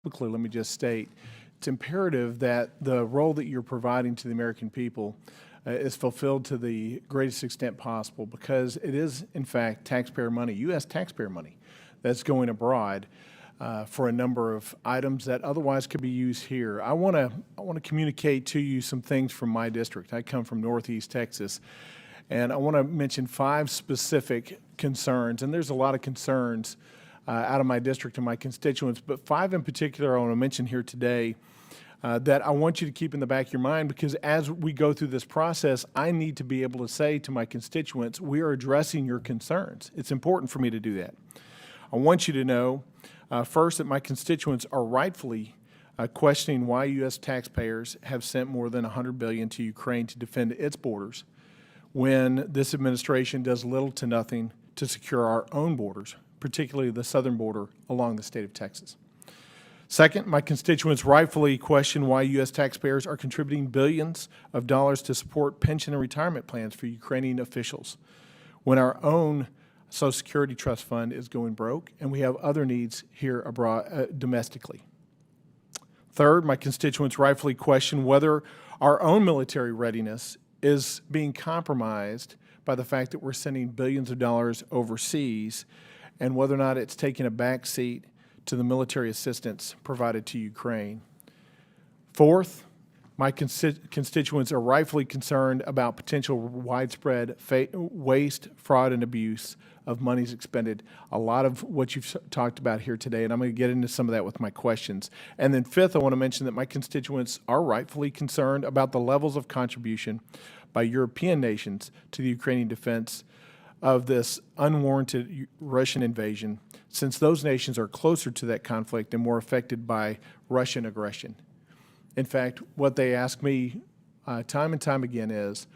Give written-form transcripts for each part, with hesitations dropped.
Quickly, let me just state, it's imperative that the role that you're providing to the American people is fulfilled to the greatest extent possible, because it is, in fact, taxpayer money, U.S. taxpayer money, that's going abroad for a number of items that otherwise could be used here. I want to communicate to you some things from my district. I come from Northeast Texas, and I want to mention 5 specific concerns, and there's a lot of concerns out of my district and my constituents, but 5 in particular I want to mention here today that I want you to keep in the back of your mind, because as we go through this process, I need to be able to say to my constituents, we are addressing your concerns. It's important for me to do that. I want you to know, first, that my constituents are rightfully questioning why U.S. taxpayers have sent more than $100 billion to Ukraine to defend its borders, when this administration does little to nothing to secure our own borders, particularly the southern border along the state of Texas. Second, my constituents rightfully question why U.S. taxpayers are contributing billions of dollars to support pension and retirement plans for Ukrainian officials, when our own Social Security Trust Fund is going broke and we have other needs here abroad, domestically. Third, my constituents rightfully question whether our own military readiness is being compromised by the fact that we're sending billions of dollars overseas, and whether or not it's taking a back seat to the military assistance provided to Ukraine. Fourth, my constituents are rightfully concerned about potential widespread waste, fraud, and abuse of monies expended. A lot of what you've talked about here today, and I'm going to get into some of that with my questions. And then fifth, I want to mention that my constituents are rightfully concerned about the levels of contribution by European nations to the Ukrainian defense of this unwarranted Russian invasion, since those nations are closer to that conflict and more affected by Russian aggression. In fact, what they ask me time and time again is,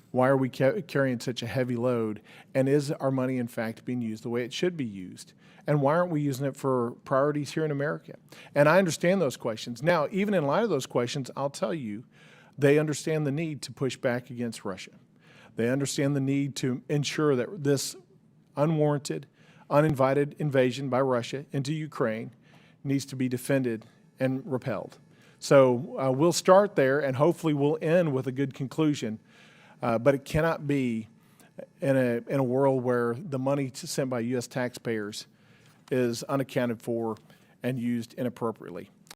why are we carrying such a heavy load, and is our money in fact being used the way it should be used? And why aren't we using it for priorities here in America? And I understand those questions. Now, even in light of those questions, I'll tell you, they understand the need to push back against Russia. They understand the need to ensure that this unwarranted, uninvited invasion by Russia into Ukraine needs to be defended and repelled. So we'll start there, and hopefully we'll end with a good conclusion. But it cannot be in a world where the money sent by U.S. taxpayers is unaccounted for and used inappropriately.